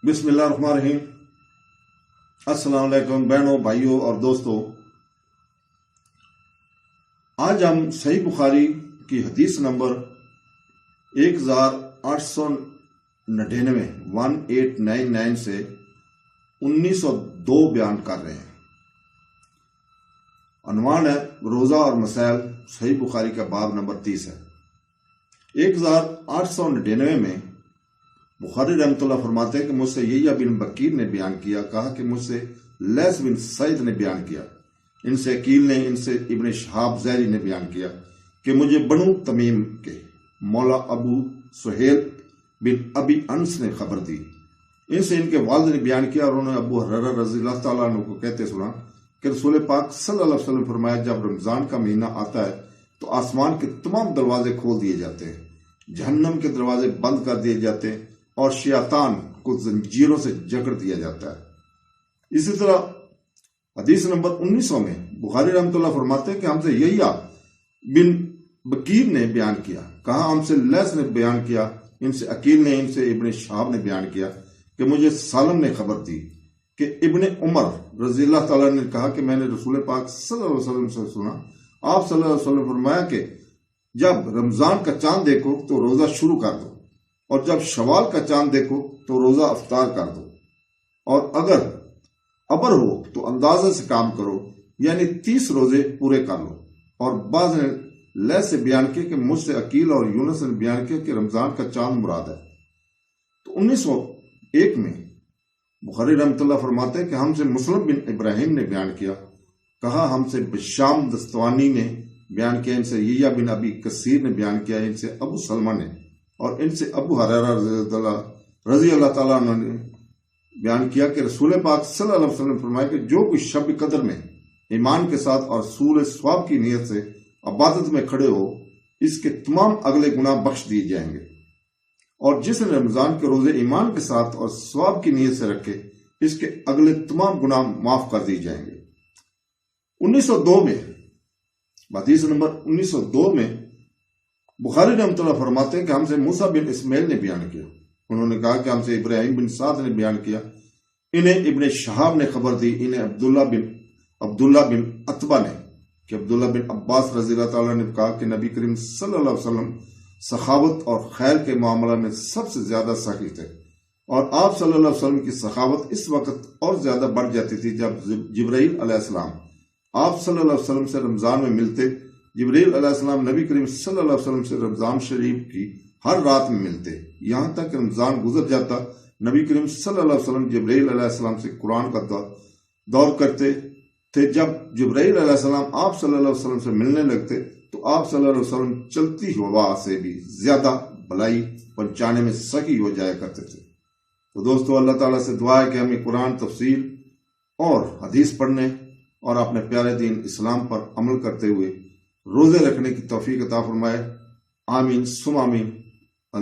بسم اللہ الرحمن الرحیم۔ السلام علیکم بہنوں، بھائیوں اور دوستوں، آج ہم صحیح بخاری کی حدیث نمبر 1899 سے 1902 بیان کر رہے ہیں۔ عنوان ہے روزہ اور مسائل، صحیح بخاری کا باب نمبر 30 ہے۔ 1899 میں بخاری رحمۃ اللہ فرماتے ہیں کہ مجھ سے یحییٰ بن بکیر نے بیان کیا، کہا کہ مجھ سے لیث بن سعید نے بیان کیا، ان سے عقیل نے، ان سے ابن شہاب زہری نے بیان کیا کہ مجھے بنو تمیم کے مولا ابو سہیل بن ابی انس نے خبر دی، ان سے ان کے والد نے بیان کیا، اور انہوں نے ابو ہریرہ رضی اللہ تعالیٰ عنہ کو کہتے سنا کہ رسول پاک صلی اللہ علیہ وسلم فرمایا، جب رمضان کا مہینہ آتا ہے تو آسمان کے تمام دروازے کھول دیے جاتے ہیں، جہنم کے دروازے بند کر دیے جاتے ہیں، اور شیطان کو زنجیروں سے جکڑ دیا جاتا ہے۔ اسی طرح حدیث نمبر 1900 میں بخاری رحمۃ اللہ فرماتے ہیں کہ ہم سے یحییٰ بن بکیر نے بیان کیا، کہا ہم سے لیث نے بیان کیا، ان سے عقیل نے، ان سے ابن شہاب نے بیان کیا کہ مجھے سالم نے خبر دی کہ ابن عمر رضی اللہ تعالیٰ نے کہا کہ میں نے رسول پاک صلی اللہ علیہ وسلم سے سنا، آپ صلی اللہ علیہ وسلم فرمایا کہ جب رمضان کا چاند دیکھو تو روزہ شروع کر دو، اور جب شوال کا چاند دیکھو تو روزہ افطار کر دو، اور اگر ابر ہو تو اندازے سے کام کرو، یعنی 30 روزے پورے کر لو۔ اور بعض نے لیث سے بیان کیا کہ مجھ سے عقیل اور یونس نے بیان کیا کہ رمضان کا چاند مراد ہے۔ تو 1901 میں بخاری رحمۃ اللہ فرماتے ہیں کہ ہم سے مسلم بن ابراہیم نے بیان کیا، کہا ہم سے بشام دستوانی نے بیان کیا، ان سے یحییٰ بن ابی کثیر نے بیان کیا، ان سے ابو سلمہ نے، اور ان سے ابو ہریرہ رضی اللہ تعالیٰ عنہ نے بیان کیا کہ رسول پاک صلی اللہ علیہ وسلم فرمایا کہ جو کوئی شب قدر میں ایمان کے ساتھ اور حصول ثواب کی نیت سے عبادت میں کھڑے ہو، اس کے تمام اگلے گناہ بخش دیے جائیں گے، اور جس نے رمضان کے روزے ایمان کے ساتھ اور ثواب کی نیت سے رکھے، اس کے اگلے تمام گناہ معاف کر دیے جائیں گے۔ 1902 میں حدیث نمبر 1902 میں بخاری رحمۃ اللہ فرماتے ہیں کہ ہم سے موسیٰ بن اسماعیل نے بیان کیا، انہوں نے کہا کہ ہم سے ابراہیم بن سعد نے بیان کیا، انہیں ابن شہاب نے خبر دی، انہیں عبداللہ بن عتبہ نے کہ عبداللہ بن عباس رضی اللہ تعالیٰ نے کہا کہ نبی کریم صلی اللہ علیہ وسلم سخاوت اور خیر کے معاملہ میں سب سے زیادہ سخی تھے، اور آپ صلی اللہ علیہ وسلم کی سخاوت اس وقت اور زیادہ بڑھ جاتی تھی جب جبرائیل علیہ السلام آپ صلی اللہ علیہ وسلم سے رمضان میں ملتے۔ جبرائیل علیہ السلام نبی کریم صلی اللہ علیہ وسلم سے رمضان شریف کی ہر رات میں ملتے، یہاں تک کہ رمضان گزر جاتا، نبی کریم صلی اللہ علیہ وسلم جبرائیل علیہ السلام سے قرآن کا دور کرتے تھے۔ جب جبرائیل علیہ السلام آپ صلی اللہ علیہ وسلم سے ملنے لگتے تو آپ صلی اللہ علیہ وسلم چلتی ہوا سے بھی زیادہ بھلائی پہنچانے میں سخی ہو جایا کرتے تھے۔ تو دوستو، اللہ تعالیٰ سے دعا ہے کہ ہمیں قرآن، تفسیر اور حدیث پڑھنے اور اپنے پیارے دین اسلام پر عمل کرتے ہوئے روزے رکھنے کی توفیق عطا فرمائے۔ آمین ثم آمین۔